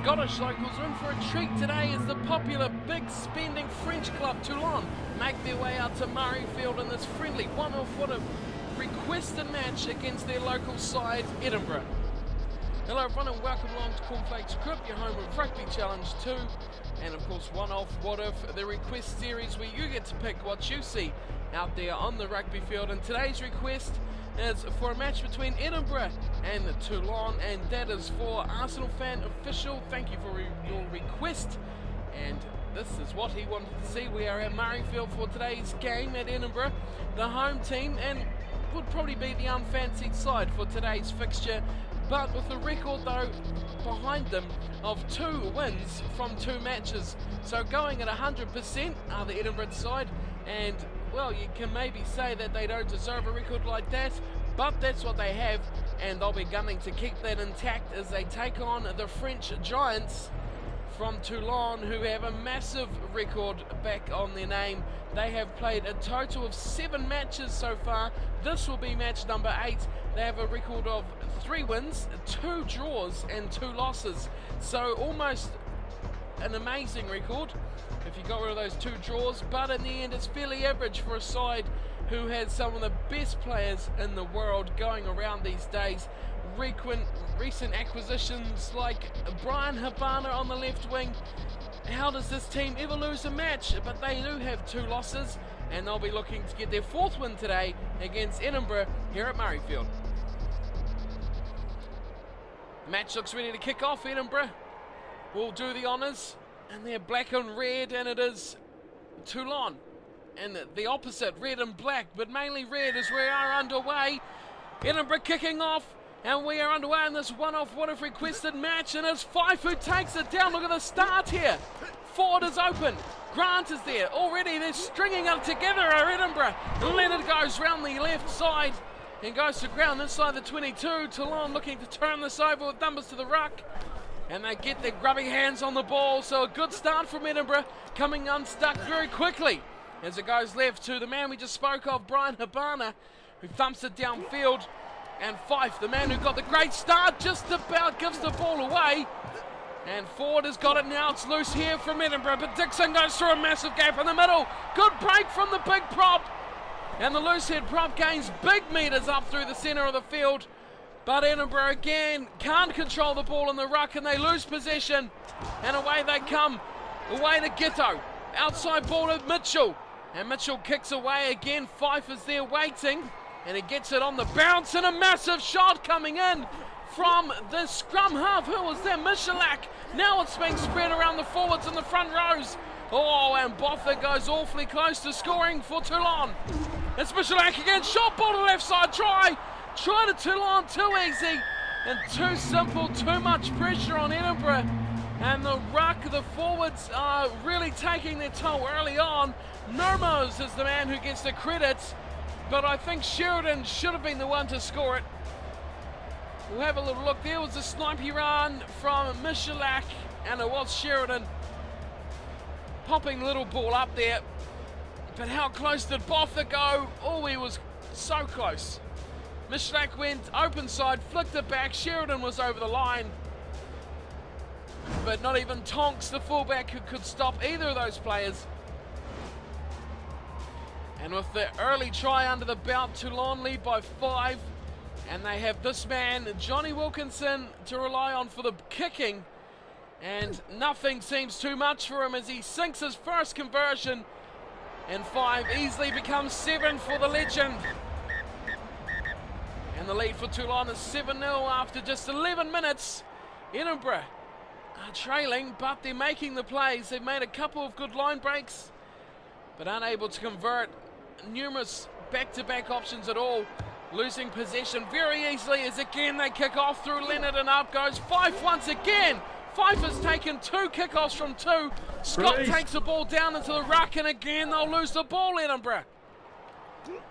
Scottish locals are in for a treat today as the popular big spending French club Toulon make their way out to Murrayfield in this friendly one-off requested match against their local side Edinburgh. Hello everyone and welcome along to Cornflakes Crib, your home of Rugby Challenge 2 and of course one-off what if, the request series where you get to pick what you see out there on the rugby field. And today's request is for a match between Edinburgh and Toulon, and that is for Arsenal fan official. Thank you for your request, and this is what he wanted to see. We are at Murrayfield for today's game at Edinburgh, the home team, and would probably be the unfancied side for today's fixture, but with a record though behind them of 2 wins from 2 matches. So going at 100% are the Edinburgh side, and well, you can maybe say that they don't deserve a record like that, but that's what they have, and they'll be gunning to keep that intact as they take on the French giants from Toulon, who have a massive record back on their name. They have played a total of 7 matches so far. This will be match number 8. They have a record of 3 wins, 2 draws and 2 losses. So almost an amazing record if you got rid of those 2 draws, but in the end it's fairly average for a side who has some of the best players in the world going around these days. Recent acquisitions like Brian Habana on the left wing. How does this team ever lose a match? But they do have 2 losses, and they'll be looking to get their 4th win today against Edinburgh here at Murrayfield. The match looks ready to kick off. Edinburgh will do the honours, and they're black and red, and it is Toulon and the opposite, red and black, but mainly red as we are underway. Edinburgh kicking off, and we are underway in this one-off what if requested match, and it's Fife who takes it down. Look at the start here. Forward is open. Grant is there. Already they're stringing up together are Edinburgh. Leonard goes round the left side and goes to ground inside the 22. Toulon looking to turn this over with numbers to the ruck, and they get their grubby hands on the ball. So a good start from Edinburgh, coming unstuck very quickly as it goes left to the man we just spoke of, Brian Habana, who thumps it downfield. And Fife, the man who got the great start, just about gives the ball away. And Ford has got it now. It's loose here from Edinburgh, but Dixon goes through a massive gap in the middle. Good break from the big prop. And the loose head prop gains big metres up through the centre of the field. But Edinburgh again can't control the ball in the ruck, and they lose possession. And away they come. Away to Ghetto. Outside ball to Mitchell. And Mitchell kicks away again. Fife is there waiting. And he gets it on the bounce, and a massive shot coming in from the scrum half. Who was there? Michalak. Now it's being spread around the forwards and the front rows. Oh, and Botha goes awfully close to scoring for Toulon. It's Michalak again. Shot ball to the left side. Try to Toulon. Too easy and too simple. Too much pressure on Edinburgh. And the ruck, the forwards are really taking their toll early on. Nurmos is the man who gets the credit, but I think Sheridan should have been the one to score it. We'll have a little look. There was a snipey run from Michalak, and it was Sheridan popping the little ball up there. But how close did Botha go? Oh, he was so close. Michalak went open side, flicked it back. Sheridan was over the line. But not even Tonks, the fullback, who could stop either of those players. And with the early try under the belt, Toulon lead by 5. And they have this man, Johnny Wilkinson, to rely on for the kicking. And nothing seems too much for him as he sinks his first conversion. And 5 easily becomes 7 for the legend. And the lead for Toulon is 7-0 after just 11 minutes. Edinburgh are trailing, but they're making the plays. They've made a couple of good line breaks, but unable to convert numerous back-to-back options at all. Losing possession very easily as again they kick off through Leonard, and up goes Fife once again. Fife has taken 2 kickoffs from 2. Scott takes the ball down into the ruck, and again they'll lose the ball, Edinburgh.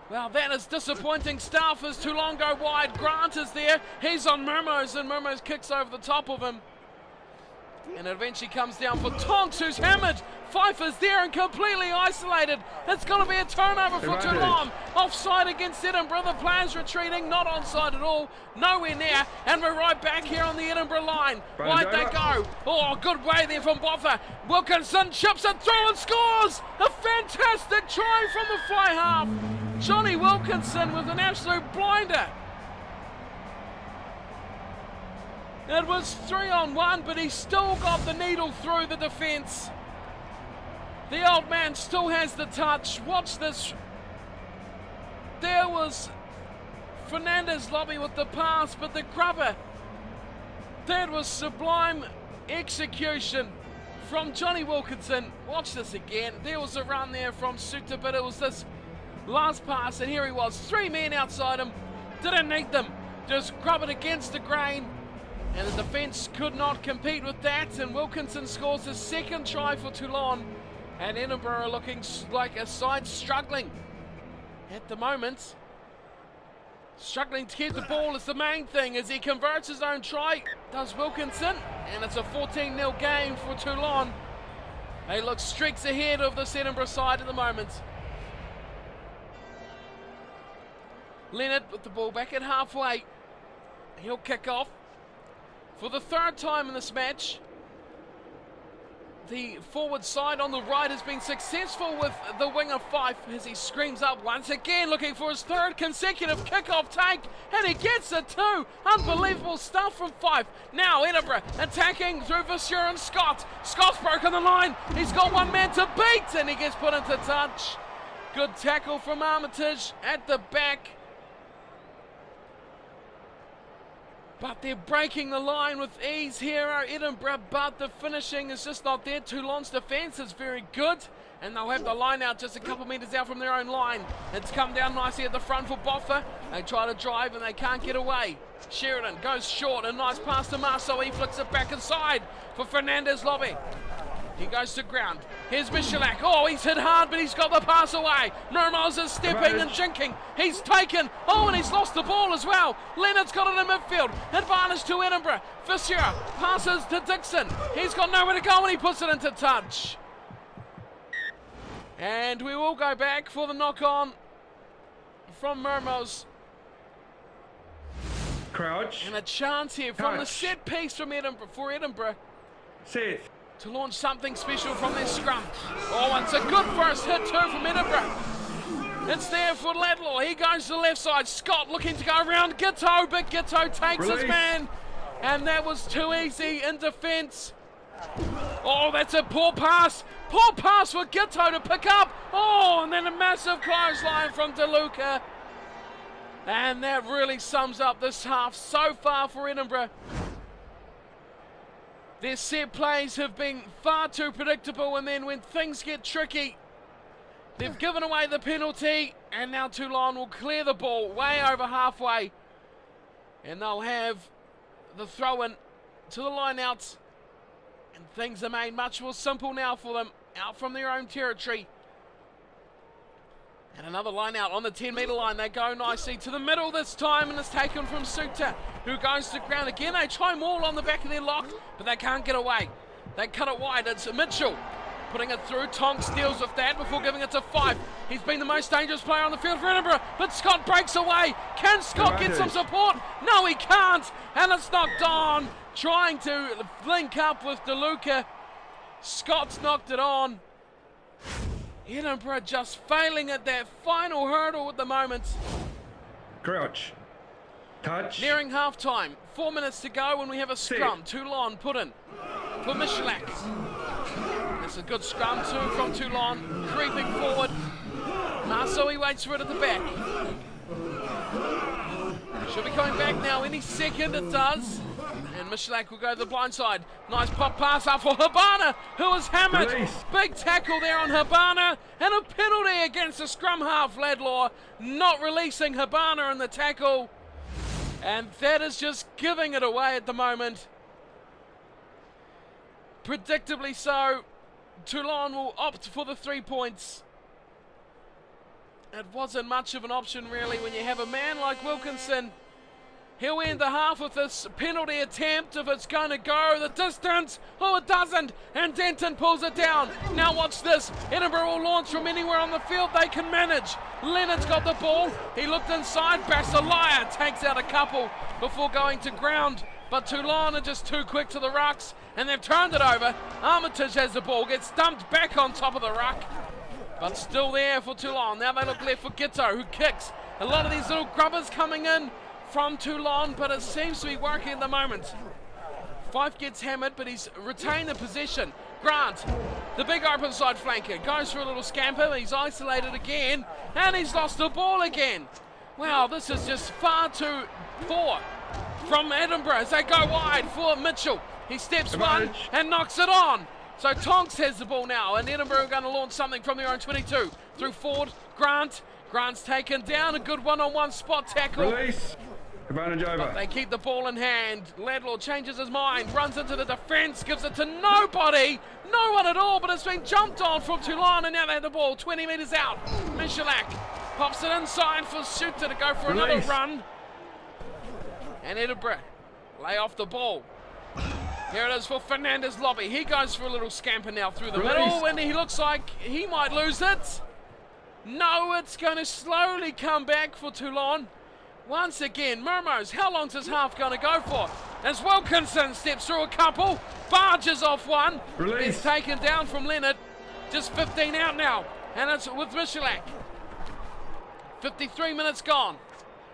Well, that is disappointing stuff as Toulon go wide. Grant is there. He's on Mermos, and Mermos kicks over the top of him. And it eventually comes down for Tonks, who's hammered. Fife is there and completely isolated. It's going to be a turnover for Toulon. Offside against Edinburgh. The players retreating, not onside at all. Nowhere near. And we're right back here on the Edinburgh line. Wide they go. Oh, good way there from Boffa. Wilkinson chips it through and scores. A fantastic try from the fly half. Johnny Wilkinson with an absolute blinder. It was 3-on-1, but he still got the needle through the defence. The old man still has the touch. Watch this. There was Fernandez Lobby with the pass, but the grubber. That was sublime execution from Johnny Wilkinson. Watch this again. There was a run there from Suter, but it was this last pass, and here he was. 3 men outside him. Didn't need them. Just grub it against the grain. And the defence could not compete with that, and Wilkinson scores his second try for Toulon. And Edinburgh are looking like a side struggling at the moment. Struggling to keep the ball is the main thing as he converts his own try, does Wilkinson. And it's a 14-0 game for Toulon. They look streaks ahead of this Edinburgh side at the moment. Leonard with the ball back at halfway. He'll kick off. For the third time in this match, the forward side on the right has been successful with the winger Fife as he screams up once again, looking for his third consecutive kickoff take, and he gets it too. Unbelievable stuff from Fife. Now Edinburgh attacking through Vasseur and Scott. Scott's broken the line. He's got one man to beat, and he gets put into touch. Good tackle from Armitage at the back. But they're breaking the line with ease here, Edinburgh, but the finishing is just not there. Toulon's defence is very good, and they'll have the line out just a couple metres out from their own line. It's come down nicely at the front for Boffa. They try to drive and they can't get away. Sheridan goes short, a nice pass to Marceau. He flicks it back inside for Fernandez Lobby. He goes to ground. Here's Michalak. Oh, he's hit hard, but he's got the pass away. Nurmos is stepping and jinking. He's taken. Oh, and he's lost the ball as well. Leonard's got it in midfield. Advantage to Edinburgh. Vasseur passes to Dixon. He's got nowhere to go and he puts it into touch. And we will go back for the knock-on from Mermos. Crouch. And a chance here from the set piece from Edinburgh for Edinburgh. Set. To launch something special from their scrum. Oh, it's a good first hit too from Edinburgh. It's there for Ladlaw. He goes to the left side. Scott looking to go around Gitto, but Gitto takes his man. And that was too easy in defence. Oh, that's a poor pass. Poor pass for Gitto to pick up. Oh, and then a massive clothesline from DeLuca. And that really sums up this half so far for Edinburgh. Their set plays have been far too predictable, and then when things get tricky, they've given away the penalty, and now Toulon will clear the ball way over halfway, and they'll have the throw-in to the line-outs, and things are made much more simple now for them, out from their own territory. And another line out on the 10-metre line. They go nicely to the middle this time, and it's taken from Suter, who goes to ground again. They try maul on the back of their lock, but they can't get away. They cut it wide. It's Mitchell putting it through. Tonks deals with that before giving it to Fife. He's been the most dangerous player on the field for Edinburgh, but Scott breaks away. Can Scott get some support? No, he can't, and it's knocked on. Trying to link up with DeLuca. Scott's knocked it on. Edinburgh just failing at that final hurdle at the moment. Crouch. Touch. Nearing half-time. 4 minutes to go when we have a scrum. Toulon put in for Michalak. It's a good scrum too from Toulon. Creeping forward. Marceau, he waits for it at the back. Should be coming back now any second, it does. And Michalak will go to the blind side. Nice pop pass up for Habana, who was hammered. Big tackle there on Habana, and a penalty against the scrum half, Ladlaw, not releasing Habana in the tackle. And that is just giving it away at the moment. Predictably so, Toulon will opt for the 3 points. It wasn't much of an option really when you have a man like Wilkinson He'll end the half with this penalty attempt if it's going to go the distance. Oh, it doesn't. And Denton pulls it down. Now watch this. Edinburgh will launch from anywhere on the field they can manage. Leonard's got the ball. He looked inside. Basilia takes out a couple before going to ground. But Toulon are just too quick to the rucks. And they've turned it over. Armitage has the ball. Gets dumped back on top of the ruck. But still there for Toulon. Now they look left for Gitto, who kicks. A lot of these little grubbers coming in from Toulon, but it seems to be working at the moment. Fife gets hammered, but he's retained the possession. Grant, the big open side flanker, goes for a little scamper. He's isolated again, and he's lost the ball again. Wow, this is just far too poor from Edinburgh as they go wide for Mitchell. He steps one and knocks it on. So Tonks has the ball now, and Edinburgh are going to launch something from their own 22. Through Ford, Grant's taken down, a good one-on-one spot tackle. Release. Advantage over. But they keep the ball in hand. Laidlaw changes his mind, runs into the defence, gives it to nobody. No one at all, but it's been jumped on from Toulon, and now they have the ball 20 metres out. Michalak pops it inside for Shooter to go for another run. And Edinburgh lay off the ball. Here it is for Fernandez Lobby. He goes for a little scamper now through the middle, and he looks like he might lose it. No, it's going to slowly come back for Toulon. Once again, Murmurs, how long's this half going to go for? As Wilkinson steps through a couple, barges off one. It's taken down from Leonard. Just 15 out now, and it's with Michalak. 53 minutes gone.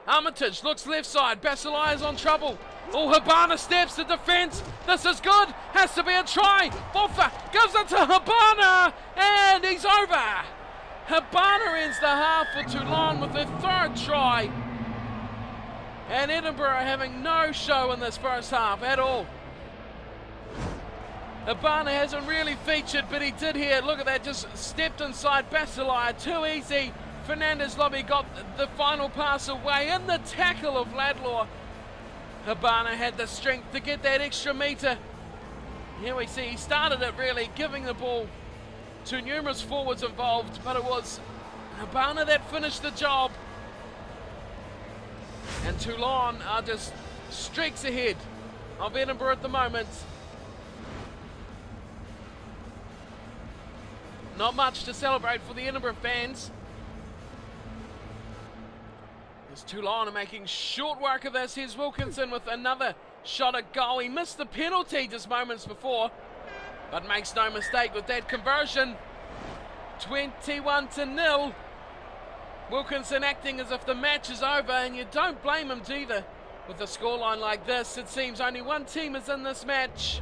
Armitage looks left side. Basilia is on trouble. Oh, Habana steps to defence. This is good. Has to be a try. Boffa gives it to Habana, and he's over. Habana ends the half for Toulon with their third try. And Edinburgh are having no show in this first half at all. Habana hasn't really featured, but he did here. Look at that, just stepped inside Basilia. Too easy. Fernandez Lobby got the final pass away in the tackle of Laidlaw. Habana had the strength to get that extra metre. Here we see he started it really, giving the ball to numerous forwards involved, but it was Habana that finished the job. And Toulon are just streaks ahead of Edinburgh at the moment. Not much to celebrate for the Edinburgh fans. As Toulon are making short work of this. Here's Wilkinson with another shot at goal. He missed the penalty just moments before, but makes no mistake with that conversion. 21-0. Wilkinson acting as if the match is over, and you don't blame him either. With a scoreline like this, it seems only one team is in this match.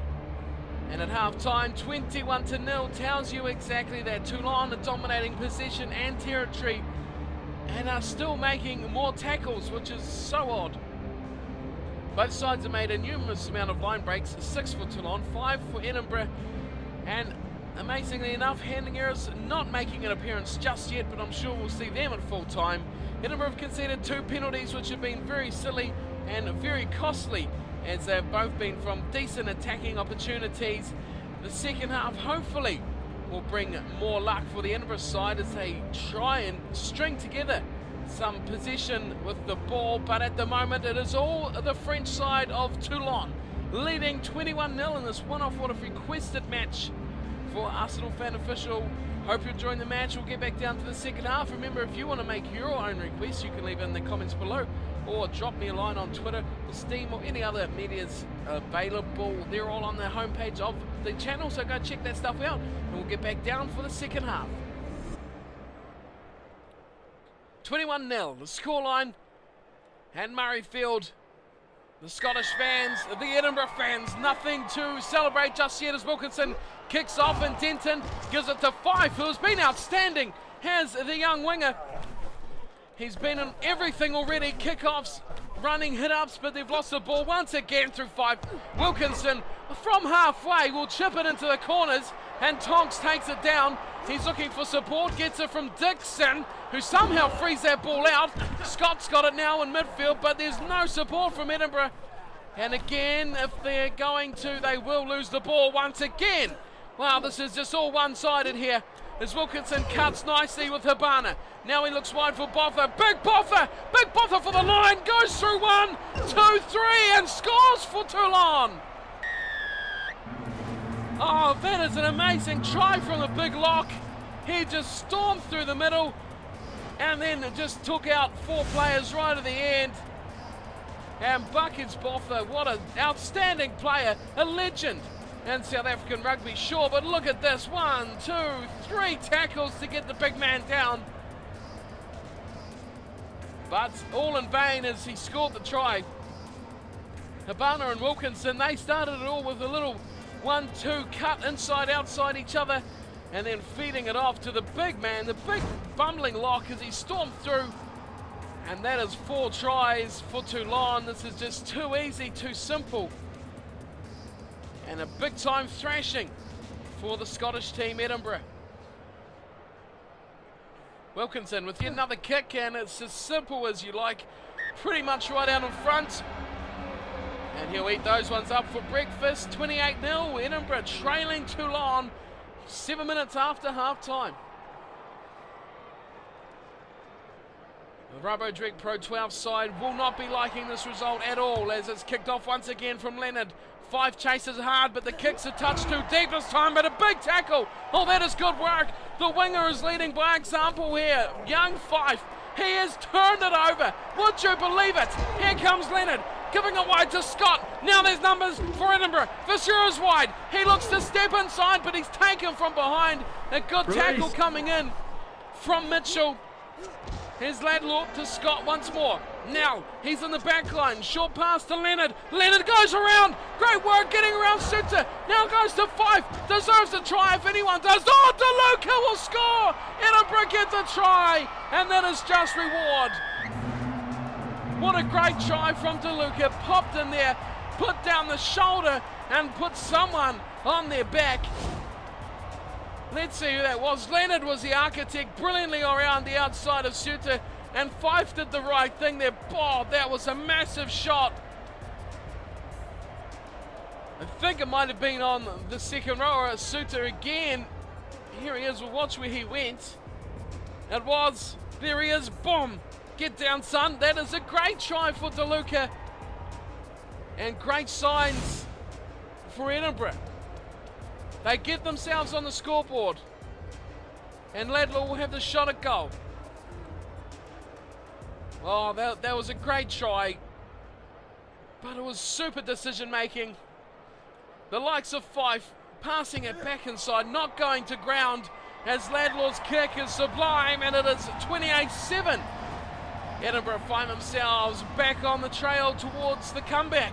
And at half-time, 21-0 tells you exactly that. Toulon are dominating possession and territory and are still making more tackles, which is so odd. Both sides have made a numerous amount of line breaks, 6 for Toulon, 5 for Edinburgh, and amazingly enough, handling errors not making an appearance just yet, but I'm sure we'll see them at full time. Edinburgh have conceded 2 penalties, which have been very silly and very costly, as they've both been from decent attacking opportunities. The second half, hopefully, will bring more luck for the Edinburgh side as they try and string together some possession with the ball, but at the moment it is all the French side of Toulon, leading 21-0 in this one-off what if requested match for Arsenal Fan Official. Hope you're enjoying the match. We'll get back down to the second half. Remember, if you want to make your own requests, you can leave it in the comments below, or drop me a line on Twitter or Steam or any other medias available. They're all on the homepage of the channel, so go check that stuff out, and we'll get back down for the second half. 21-0, the scoreline, and Murrayfield. The Scottish fans, the Edinburgh fans, nothing to celebrate just yet as Wilkinson kicks off, and Denton gives it to Fife, who has been outstanding, has the young winger. He's been in everything already, kickoffs, running hit-ups, but they've lost the ball once again through Fife. Wilkinson, from halfway, will chip it into the corners, and Tonks takes it down. He's looking for support, gets it from Dixon, who somehow frees that ball out. Scots got it now in midfield, but there's no support from Edinburgh. And again, if they're going to, they will lose the ball once again. Wow, this is just all one-sided here. as Wilkinson cuts nicely with Habana. Now he looks wide for Botha. Big Botha for the line, goes through 1, 2, 3 and scores for Toulon. Oh, that is an amazing try from the big lock. He just stormed through the middle and then just took out 4 players right at the end. And Buckets Botha, what an outstanding player, a legend in South African rugby, sure, but look at this, 1, 2, 3 tackles to get the big man down. But all in vain as he scored the try. Habana and Wilkinson, they started it all with a little 1-2 cut inside outside each other and then feeding it off to the big man, the big bumbling lock as he stormed through. And that is 4 tries for Toulon. This is just too easy, too simple. And a big time thrashing for the Scottish team, Edinburgh. Wilkinson with yet another kick, and it's as simple as you like. Pretty much right out in front. And he'll eat those ones up for breakfast. 28-0, Edinburgh trailing Toulon 7 minutes after half-time. The Rubodrek Pro 12 side will not be liking this result at all as it's kicked off once again from Leonard. 5 chases hard, but the kick's a touch too deep this time, but a big tackle. Oh, that is good work. The winger is leading by example here. Young Fife, he has turned it over. Would you believe it? Here comes Leonard, giving it wide to Scott. Now there's numbers for Edinburgh. Fisher is wide. He looks to step inside, but he's taken from behind. A good tackle coming in from Mitchell. Here's Laidlaw to Scott once more. Now he's in the back line. Short pass to Leonard. Leonard goes around. Great work getting around Suter. Now goes to Fife. Deserves a try if anyone does. Oh, DeLuca will score. Edinburgh gets a try. And that is just reward. What a great try from DeLuca. Popped in there. Put down the shoulder and put someone on their back. Let's see who that was. Leonard was the architect, brilliantly around the outside of Suter, and Fife did the right thing there. Oh, that was a massive shot. I think it might have been on the second row or Suter again. Here he is, we'll watch where he went. It was, there he is, boom. Get down, son. That is a great try for DeLuca. And great signs for Edinburgh. They get themselves on the scoreboard. And Laidlaw will have the shot at goal. Oh, that was a great try. But it was super decision making. The likes of Fife passing it back inside, not going to ground as Laidlaw's kick is sublime, and it is 28-7. Edinburgh find themselves back on the trail towards the comeback.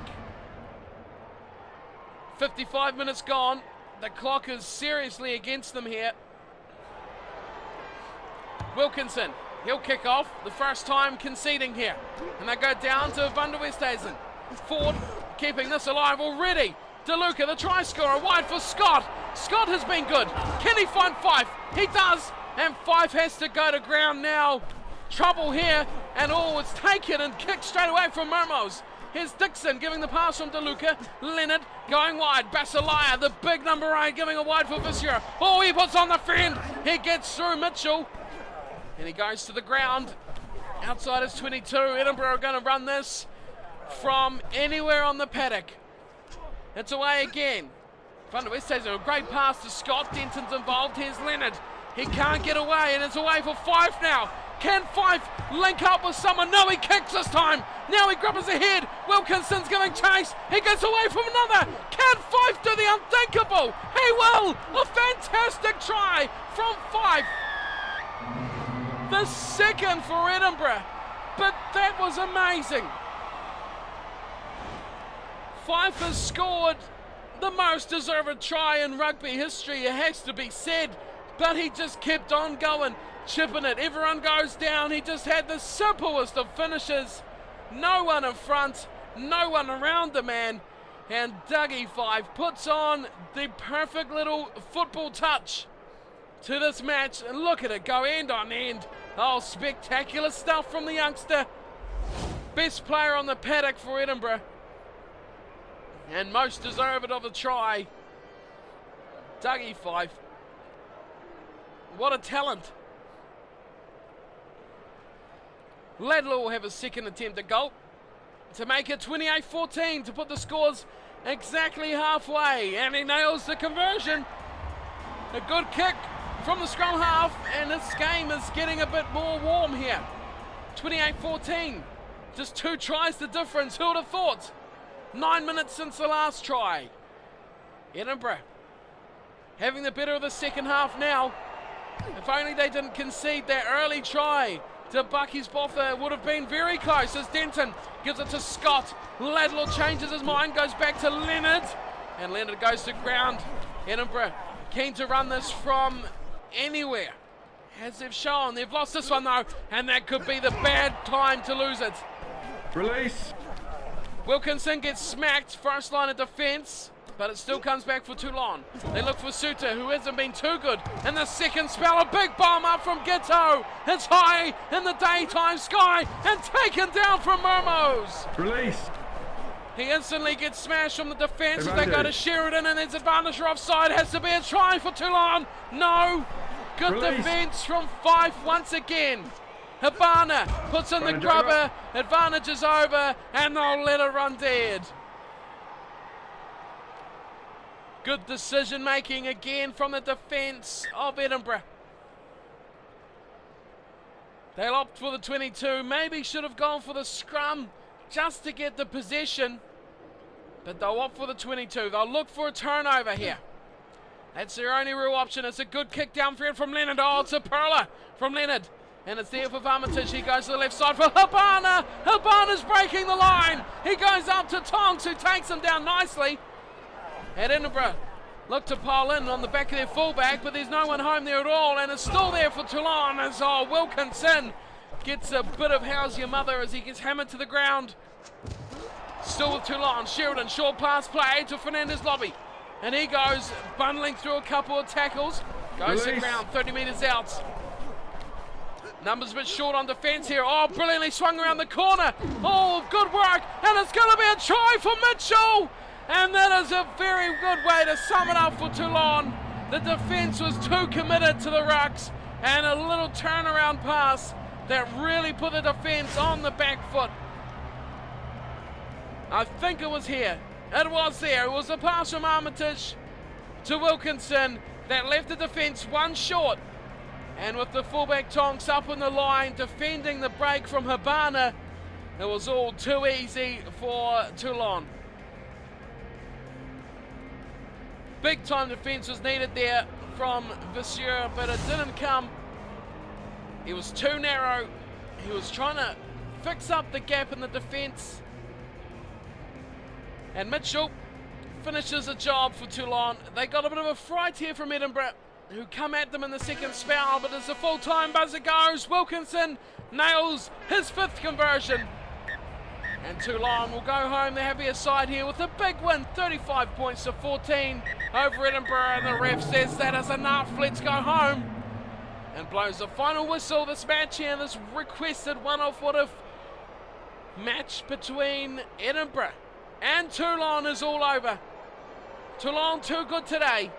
55 minutes gone. The clock is seriously against them here. Wilkinson, he'll kick off, the first time conceding here. And they go down to Van der Westhuizen. Ford keeping this alive already. DeLuca, the try scorer, wide for Scott. Scott has been good. Can he find Fife? He does. And Fife has to go to ground now. Trouble here. And it's taken and kicked straight away from Mermoz. Here's Dixon giving the pass from DeLuca. Leonard going wide. Basilaya, the big number 8, giving a wide for Viscera. Oh, he puts on the fend. He gets through Mitchell. And he goes to the ground. Outside is 22. Edinburgh are going to run this from anywhere on the paddock. It's away again. Van der Westhuizen, a great pass to Scott. Denton's involved. Here's Leonard. He can't get away, and it's away for Fife now. Can Fife link up with someone? No, he kicks this time. Now he grabs ahead. Wilkinson's giving chase. He gets away from another. Can Fife do the unthinkable? He will. A fantastic try from Fife. The second for Edinburgh. But that was amazing. Fife has scored the most deserved try in rugby history, it has to be said. But he just kept on going, chipping it. Everyone goes down. He just had the simplest of finishes. No one in front, no one around the man. And Dougie Fife puts on the perfect little football touch to this match. And look at it go end on end. Oh, spectacular stuff from the youngster. Best player on the paddock for Edinburgh. And most deserved of the try, Dougie Fife. What a talent. Laidlaw will have a second attempt at goal to make it 28-14 to put the scores exactly halfway, and he nails the conversion. A good kick from the scrum half, and this game is getting a bit more warm here. 28-14, just 2 tries the difference. Who would have thought? 9 minutes since the last try. Edinburgh having the better of the second half now. If only they didn't concede that early try to Bucky's Botha, it would have been very close as Denton gives it to Scott. Laidlaw changes his mind, goes back to Leonard, and Leonard goes to ground. Edinburgh keen to run this from anywhere, as they've shown. They've lost this one though, and that could be the bad time to lose it. Release. Wilkinson gets smacked, first line of defence, but it still comes back for Toulon. They look for Suter, who hasn't been too good in the second spell. A big bomb up from Gitto. It's high in the daytime sky and taken down from Mermoz. Release. He instantly gets smashed from the defence as they go to Sheridan, and there's advantage for offside. Has to be a try for Toulon. No. Good Release. defence from Fife once again. Habana puts in the grubber. Advantage is over, and they'll let it run dead. Good decision making again from the defence of Edinburgh. They'll opt for the 22. Maybe should have gone for the scrum just to get the possession, but they'll opt for the 22. They'll look for a turnover here. That's their only real option. It's a good kick downfield from Leonard. Oh, it's a perler from Leonard. And it's there for Armitage. He goes to the left side for Habana. Habana's breaking the line. He goes up to Tonks, who takes him down nicely. At Edinburgh, look to pile in on the back of their fullback, but there's no one home there at all, and it's still there for Toulon as Wilkinson gets a bit of how's your mother as he gets hammered to the ground. Still with Toulon. Sheridan, short pass play to Fernandez Lobby, and he goes bundling through a couple of tackles, goes to ground 30 metres out. Numbers a bit short on defence here. Oh, brilliantly swung around the corner. Oh, good work, and it's going to be a try for Mitchell. And that is a very good way to sum it up for Toulon. The defence was too committed to the rucks, and a little turnaround pass that really put the defence on the back foot. I think it was here. It was there. It was a pass from Armitage to Wilkinson that left the defence one short. And with the fullback Tonks up on the line, defending the break from Habana, it was all too easy for Toulon. Big time defence was needed there from Vasseur, but it didn't come. He was too narrow. He was trying to fix up the gap in the defence. And Mitchell finishes the job for Toulon. They got a bit of a fright here from Edinburgh, who come at them in the second spell, but as the full-time buzzer goes, Wilkinson nails his 5th conversion. And Toulon will go home the happier side here with a big win, 35 points to 14 over Edinburgh, and the ref says that is enough, let's go home. And blows the final whistle this match here, this requested one-off what-if match between Edinburgh and Toulon is all over. Toulon too good today,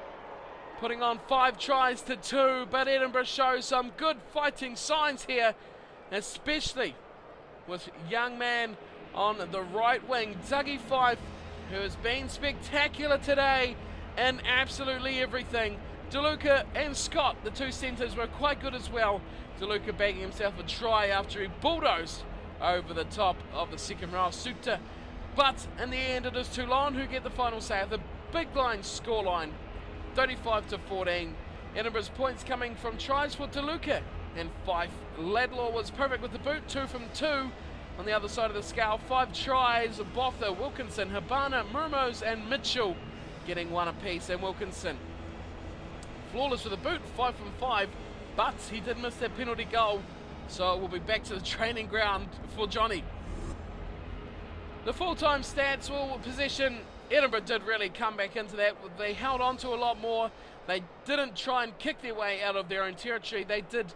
putting on 5 tries to 2, but Edinburgh shows some good fighting signs here, especially with young man on the right wing, Dougie Fife, who has been spectacular today in absolutely everything. DeLuca and Scott, the 2 centres, were quite good as well. DeLuca bagging himself a try after he bulldozed over the top of the second row Suter. But in the end, it is Toulon who get the final say. The big line scoreline, 35 to 14. Edinburgh's points coming from tries for DeLuca and Fife. Laidlaw was perfect with the boot, 2 from 2. On the other side of the scale, 5 tries, Botha, Wilkinson, Habana, Mermoz and Mitchell getting 1 apiece, and Wilkinson flawless with the boot, 5 from 5, but he did miss that penalty goal, so we'll be back to the training ground for Johnny. The full-time stats will possession. Edinburgh did really come back into that. They held on to a lot more. They didn't try and kick their way out of their own territory. They did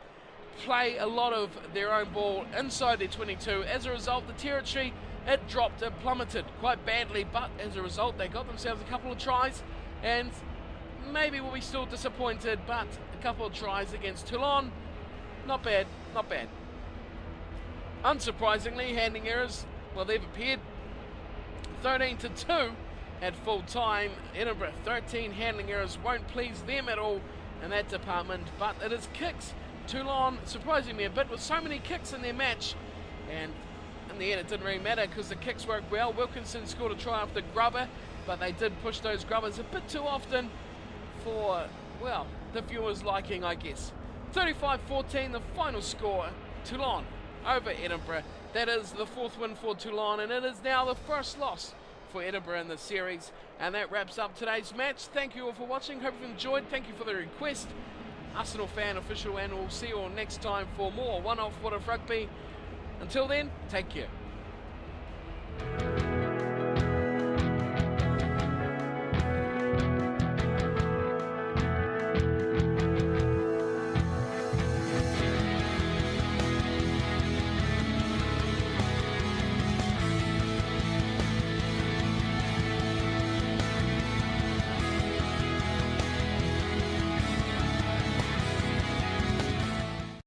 play a lot of their own ball inside their 22. As a result, the territory, it dropped, it plummeted quite badly, but as a result, they got themselves a couple of tries and maybe we'll be still disappointed, but a couple of tries against Toulon, not bad, not bad. Unsurprisingly, handling errors, well, they've appeared. 13-2 at full time. Edinburgh 13 handling errors won't please them at all in that department, but it is kicks. Toulon surprising me a bit with so many kicks in their match, and in the end it didn't really matter because the kicks worked well. Wilkinson scored a try off the grubber, but they did push those grubbers a bit too often for, well, the viewers' liking, I guess. 35-14 the final score. Toulon over Edinburgh. That is the 4th win for Toulon, and it is now the first loss for Edinburgh in the series. And that wraps up today's match. Thank you all for watching. Hope you've enjoyed. Thank you for the request. Arsenal Fan Official, and we'll see you all next time for more One Off What of Rugby. Until then, take care.